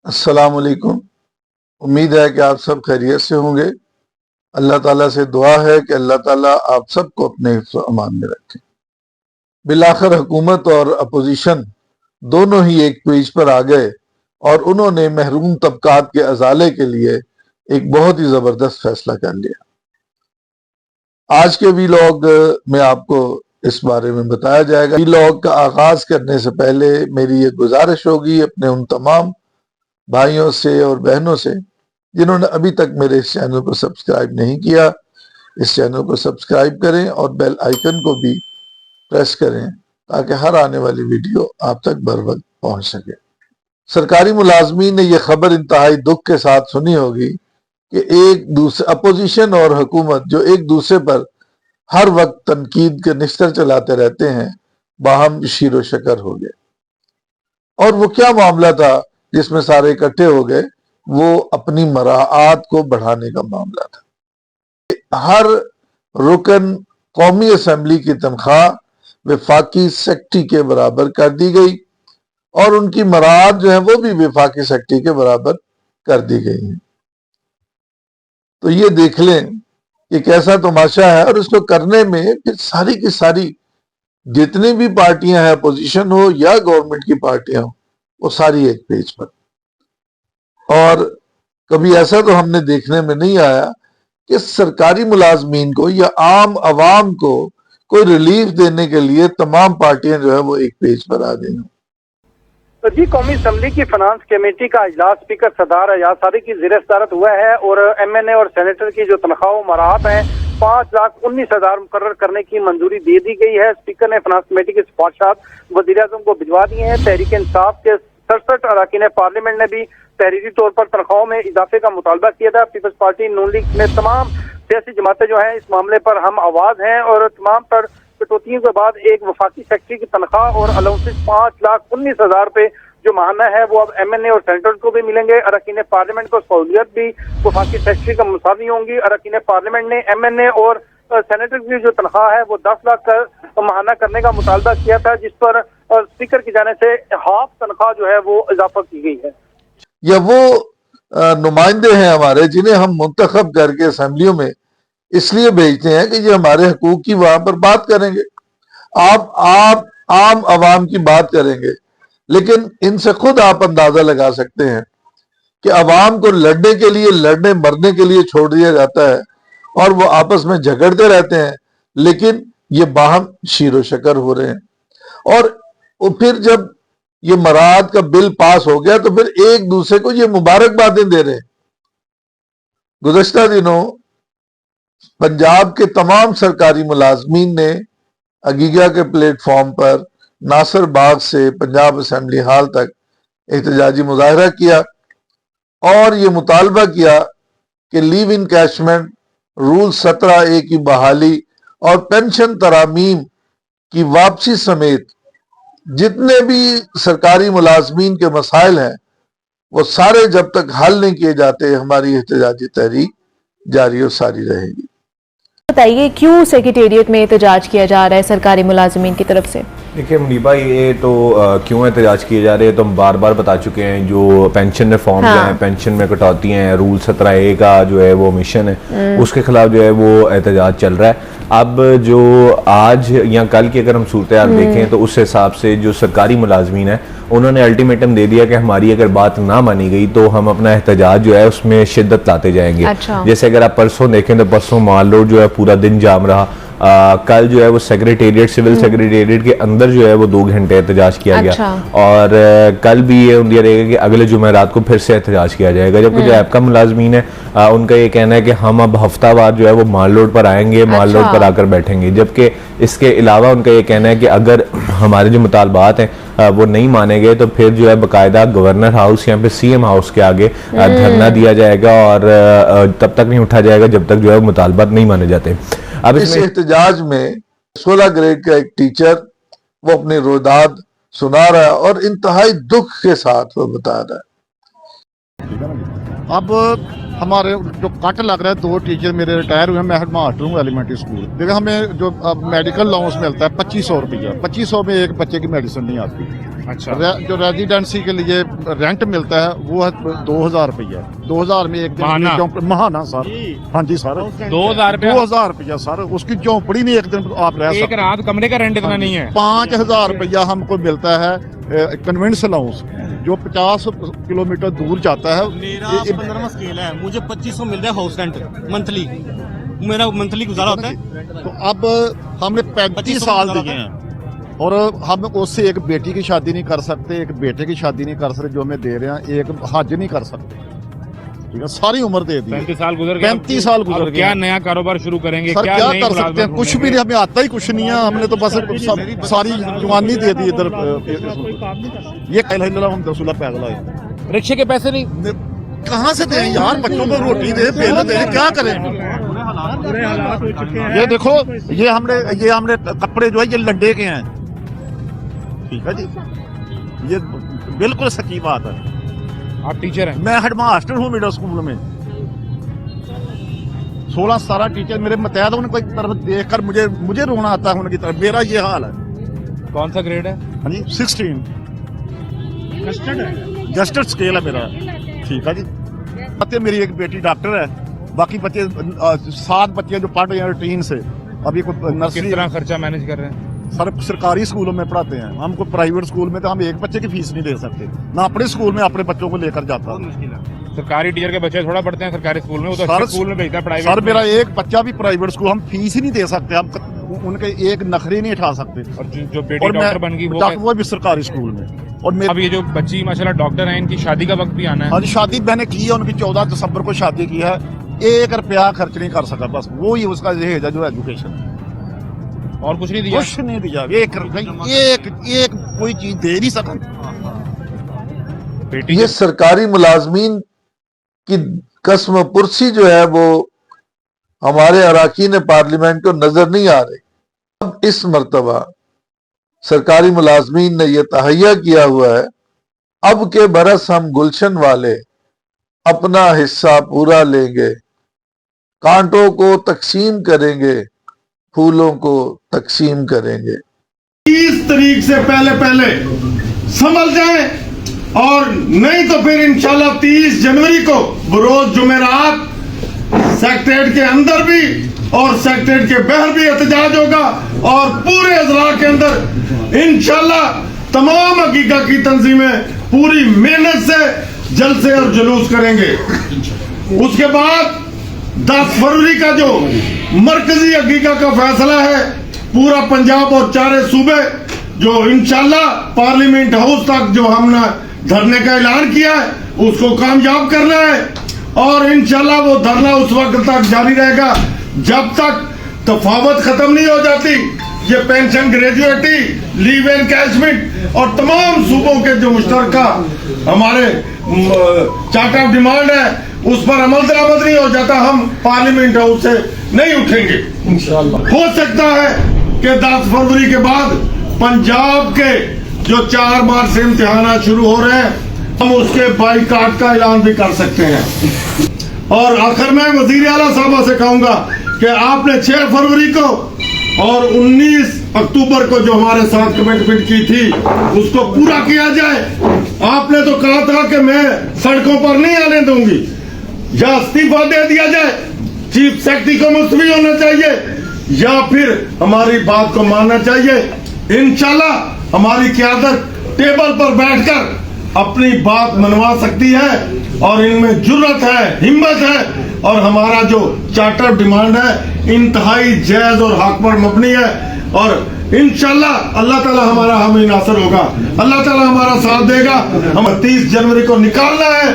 अस्सलाम वालेकुम। उम्मीद है कि आप सब खैरियत से होंगे। अल्लाह ताला से दुआ है कि अल्लाह ताला आप सबको अपने हिफ्ज़ व अमान में रखें। बिलाखिर हुकूमत और अपोजिशन दोनों ही एक पेज पर आ गए और उन्होंने महरूम तबकात के अजाले के लिए एक बहुत ही ज़बरदस्त फैसला कर लिया। आज के वीलॉग में आपको इस बारे में बताया जाएगा। वीलॉग का आगाज करने से पहले मेरी ये गुजारिश होगी अपने उन तमाम भाइयों से और बहनों से जिन्होंने अभी तक मेरे इस चैनल को सब्सक्राइब नहीं किया, इस चैनल को सब्सक्राइब करें और बेल आइकन को भी प्रेस करें ताकि हर आने वाली वीडियो आप तक बर वक्त पहुंच सके। सरकारी मुलाजमीन ने यह खबर इंतहाई दुख के साथ सुनी होगी कि एक दूसरे अपोजिशन और हुकूमत जो एक दूसरे पर हर वक्त तनकीद के निस्तर चलाते रहते हैं, बाहम शीरो शकर हो गए। और वो क्या मामला था जिसमें सारे इकट्ठे हो गए? वो अपनी मराआत को बढ़ाने का मामला था। हर रुकन कौमी असम्बली की तनख्वाह वफाकी सेक्रेटरी के बराबर कर दी गई और उनकी मराआत जो है वो भी वफाकी सेक्रेटरी के बराबर कर दी गई है। तो ये देख लें कि कैसा तमाशा है। और इसको करने में फिर सारी की सारी जितनी भी पार्टियां हैं, अपोजिशन हो या गवर्नमेंट की पार्टियां हो, वो सारी एक पेज पर। और कभी ऐसा तो हमने देखने में नहीं आया कि सरकारी मुलाजमीन को या आम आवाम को कोई रिलीफ देने के लिए तमाम पार्टियां जो है वो एक पेज पर आ गई हों। तो जी, कौमी असम्बली की फाइनेंस कमेटी का इजलास स्पीकर सरदार अयाज सादिक की ज़ेर सदारत हुआ है और MNA और सेनेटर की जो तनख्वाह मराहत हैं 5,19,000 मुकर्रर करने की मंजूरी दे दी गई है। स्पीकर ने फाइनेंस कमेटी की सिफारिशात वज़ीर आज़म को भिजवा दी हैं। तहरीक इंसाफ के 67 अरकान पार्लियामेंट ने भी तहरीरी तौर पर तनख्वाहों में इजाफे का मुतालबा किया था। पीपल्स पार्टी नून लीग में तमाम सियासी जमातें जो हैं इस मामले पर हम आवाज हैं और तमाम पर कटौतियों के बाद एक वफाकी सेक्रेटरी की तनख्वाह और अलाउंसेस 5,19,000 रुपए जो माहाना है वो अब MNA और सेनेटर को भी मिलेंगे। अरकान पार्लियामेंट को सहूलियत भी वफाकी सेक्रेटरी का मुसावी होंगी। अरकान पार्लियामेंट ने MNA और सेनेटर की जो तनख्वाह है वो 10 लाख माहाना करने का मुतालबा किया था, जिस पर स्पीकर की जाने से हाफ तनख्वाह जो है वो इजाफा की गई है। या वो नुमाइंदे हैं हमारे जिन्हें हम मुंतखब करके असेंबलियों में इसलिए भेजते हैं कि ये हमारे हकूक की वहां पर बात करेंगे, आप आम आवाम की बात करेंगे। लेकिन इनसे खुद आप अंदाजा लगा सकते हैं कि अवाम को लड़ने के लिए, लड़ने मरने के लिए छोड़ दिया जाता है और वो आपस में झगड़ते रहते हैं, लेकिन ये बाहम शीरो शकर हो रहे हैं। और फिर जब ये मराद का बिल पास हो गया तो फिर एक दूसरे को ये मुबारकबादें दे रहे हैं। गुज़श्ता दिनों पंजाब के तमाम सरकारी मुलाजमीन ने अगीगा के प्लेटफॉर्म पर नासिर बाग से पंजाब असेंबली हाल तक एहतजाजी मुजाहरा किया और ये मुतालबा किया कि लीव इनकैशमेंट रूल 17A की बहाली और पेंशन तरामीम की वापसी समेत जितने भी सरकारी मुलाजमीन के मसाइल हैं वो सारे जब तक हल नहीं किए जाते हमारी एहतजाजी तहरीक जारी और सारी रहेगी। बताइए क्यों सेक्रेटेरिएट में एहतजाज किया जा रहा है सरकारी मुलाजमीन की तरफ से? देखिए मुनीबा, ये तो क्यों एहतजाज किए जा रहे हैं तो हम बार बार बता चुके हैं। जो पेंशन रिफॉर्म्स हैं, पेंशन में कटौती हैं, रूल 17A का जो है वो मिशन है, उसके खिलाफ जो है वो एहतजाज चल रहा है। अब जो आज या कल की अगर हम सूरत हाल देखें तो उस हिसाब से जो सरकारी मुलाजमीन है उन्होंने अल्टीमेटम दे दिया कि हमारी अगर बात ना मानी गई तो हम अपना एहतजाज जो है उसमें शिद्दत लाते जाएंगे। अच्छा। जैसे अगर आप परसों देखें तो परसों माल रोड जो है पूरा दिन जाम रहा। कल जो है वो सेक्रेटेरिएट, सिविल सेक्रेटेरिएट के अंदर जो है वो 2 घंटे एहतजाज किया गया। और कल भी ये उम्मीद रहेगा कि अगले जुमेरात को फिर से एहतजाज किया जाएगा। जबकि जो ऐप का मुलाजमीन है उनका ये कहना है कि हम अब हफ्तावार जो है वो माल रोड पर आएंगे, माल रोड पर आकर बैठेंगे। जबकि इसके अलावा उनका ये कहना है कि अगर हमारे जो मुतालबात हैं वो नहीं माने गए तो फिर जो है बाकायदा गवर्नर हाउस या फिर CM हाउस के आगे धरना दिया जाएगा और तब तक नहीं उठा जाएगा जब तक जो है मुतालबात नहीं माने जाते। अब इस एहतजाज में 16 ग्रेड का एक टीचर वो अपनी रोदाद सुना रहा है और इंतहाई दुख के साथ वो बता रहा है। अब हमारे जो कट लग रहा है, 2 टीचर मेरे रिटायर हुए हैं, मैं हेडमास्टर हूँ एलिमेंट्री स्कूल। देखिए हमें जो मेडिकल अलाउंस मिलता है 2500 रुपया, 2500 में एक बच्चे की मेडिसिन नहीं आती। अच्छा, जो रेजिडेंसी के लिए रेंट मिलता है वो है 2000 रुपया, 2000 में एक दिन महाना सर। हाँ जी सर, 2000 रुपया सर, उसकी झोंपड़ी नहीं एक दिन आप रह सकते। एक रात कमरे का रेंट इतना नहीं है। 5000 रुपया हमको मिलता है कन्वेंस हाउस, जो 50 किलोमीटर दूर जाता है। मेरा 15वां स्केल है, मुझे 2500 मिलता है हाउस रेंट मंथली, मेरा मंथली गुजारा होता है। तो अब हमने 35 साल दिए हैं और हम उससे एक बेटी की शादी नहीं कर सकते, एक बेटे की शादी नहीं कर सकते जो हमें दे रहे हैं, एक हज नहीं कर सकते। ठीक है, सारी उम्र दे दी। 35 साल गुजर गए। 35 साल गुजर गए। क्या नया कारोबार शुरू करेंगे? सर क्या कर सकते हैं? कुछ भी नहीं, हमें आता ही कुछ नहीं है। हमने तो बस सारी जवानी दे दी इधर। ये हम 10 पैदल आए। रिक्शे के पैसे नहीं, कहाँ से दें यार? बच्चों को रोटी दे, बिल दे, क्या करें? ये देखो, ये हमने कपड़े जो है ये लड्डे के हैं। ठीक है जी, ये बिल्कुल सच्ची बात है। आप टीचर हैं? मैं हेडमास्टर हूँ मिडिल स्कूल में। 16-17 टीचर मेरे मतैद, उनको एक तरफ देखकर मुझे रोना आता है उनकी तरफ। मेरा ये हाल है। कौन सा ग्रेड है? हाँ जी, 16 जस्टेड स्केल है मेरा। ठीक है जी। बच्चे, मेरी एक बेटी डॉक्टर है, बाकी बच्चे 7 बच्चे जो पढ़ रहे हैं रूटीन से। अभी कोई नर्सरी। किस तरह खर्चा मैनेज कर रहे हैं? सर सरकारी स्कूलों में पढ़ाते हैं हम, को प्राइवेट स्कूल में तो हम एक बच्चे की फीस नहीं दे सकते ना। अपने स्कूल में अपने बच्चों को लेकर जाता हूँ। सरकारी टीचर के बच्चे थोड़ा पढ़ते हैं सरकारी स्कूल में, वो तो सर स्कूल में भेजता है प्राइवेट। सर मेरा एक बच्चा भी प्राइवेट स्कूल, हम फीस ही नहीं दे सकते, हम उनके एक नखरे नहीं उठा सकते। और जो बेटी डॉक्टर बन गई वो भी सरकारी स्कूल में। और अब ये जो बच्ची माशाल्लाह डॉक्टर है, इनकी शादी का वक्त भी आना है। हाँ जी, शादी मैंने की है, उनकी 14 दिसंबर को शादी की है। 1 रुपया खर्च नहीं कर सका, बस वो ही उसका दहेज है जो एजुकेशन। और कुछ नहीं दिया? कुछ नहीं दिया। एक कोई चीज दे नहीं सका। ये सरकारी मुलाजमीन की कसम पुरसी जो है वो हमारे अराकीन पार्लियामेंट को नजर नहीं आ रही। अब इस मर्तबा सरकारी मुलाजमीन ने यह तहैया किया हुआ है, अब के बरस हम गुलशन वाले अपना हिस्सा पूरा लेंगे, कांटों को तकसीम करेंगे, फूलों को तकसीम करेंगे। 30 तारीख से पहले संभल जाएं, और नहीं तो फिर इंशाल्लाह 30 जनवरी को बरोज जुमेरात सेक्रेटरीट के अंदर भी और सेक्रेटरीट के बाहर भी एहतजाज होगा, और पूरे अजला के अंदर इंशाल्लाह तमाम हकीका की तंजीमें पूरी मेहनत से जलसे और जुलूस करेंगे। उसके बाद 10 फरवरी का जो मरकजी हकीका का फैसला है, पूरा पंजाब और 4 सूबे जो इंशाल्लाह पार्लियामेंट हाउस तक जो हमने धरने का ऐलान किया है उसको कामयाब करना है, और इंशाल्लाह वो धरना उस वक्त तक जारी रहेगा जब तक तफावत खत्म नहीं हो जाती। ये पेंशन, ग्रेजुएटी, लीव एनकैशमेंट और तमाम सूबों के जो मुश्तरका हमारे चार्ट ऑफ डिमांड है उस पर अमल दरामद नहीं हो जाता, हम पार्लियामेंट हाउस से नहीं उठेंगे इंशाल्लाह। हो सकता है कि 10 फरवरी के बाद पंजाब के जो 4 मार्च से इम्तिहान शुरू हो रहे हैं, हम उसके बाइकाट का ऐलान भी कर सकते हैं। और आखिर में वजीर आला साहब से कहूंगा कि आपने 6 फरवरी को और 19 अक्टूबर को जो हमारे साथ कमिटमेंट की थी उसको पूरा किया जाए। आपने तो कहा था कि मैं सड़कों पर नहीं आने दूंगी, या इस्तीफा दे दिया जाए, चीफ सेक्रेटरी को मुस्तफी होना चाहिए, या फिर हमारी बात को मानना चाहिए। इंशाल्लाह हमारी क़यादत टेबल पर बैठकर अपनी बात मनवा सकती है, और इनमें जुर्रत है, हिम्मत है, और हमारा जो चार्टर डिमांड है इंतहाई जायज और हक पर मबनी है। और इंशाल्लाह अल्लाह ताला हमारा हमें नासर होगा, अल्लाह ताला हमारा साथ देगा। हम 30 जनवरी को निकालना है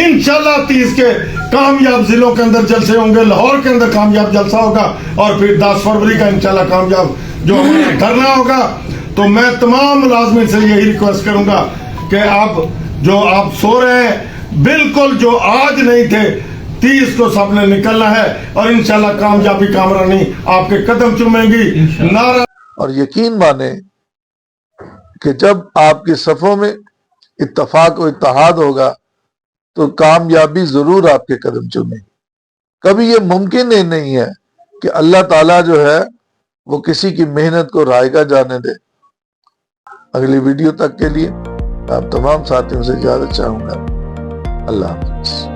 इंशाल्लाह। 30 के कामयाब जिलों के अंदर जलसे होंगे, लाहौर के अंदर कामयाब जलसा होगा, और फिर 10 फरवरी का इंशाल्लाह कामयाब जो हमारा धरना होगा। तो मैं तमाम मुलाजमीन से यही रिक्वेस्ट करूंगा कि आप सो रहे हैं, बिल्कुल जो आज नहीं थे 30 को सबने निकलना है, और इंशाल्लाह कामयाबी कामरानी आपके कदम चूमेंगी। नारा और यकीन माने कि जब आपकी सफ़ों में इत्तफाक और इत्तेहाद होगा तो कामयाबी जरूर आपके कदम चूमेगी। कभी ये मुमकिन ही नहीं है कि अल्लाह ताला जो है वो किसी की मेहनत को रायगा जाने दे। अगली वीडियो तक के लिए آپ تمام ساتھیوں سے اجازت چاہوں گا. اللہ حافظ.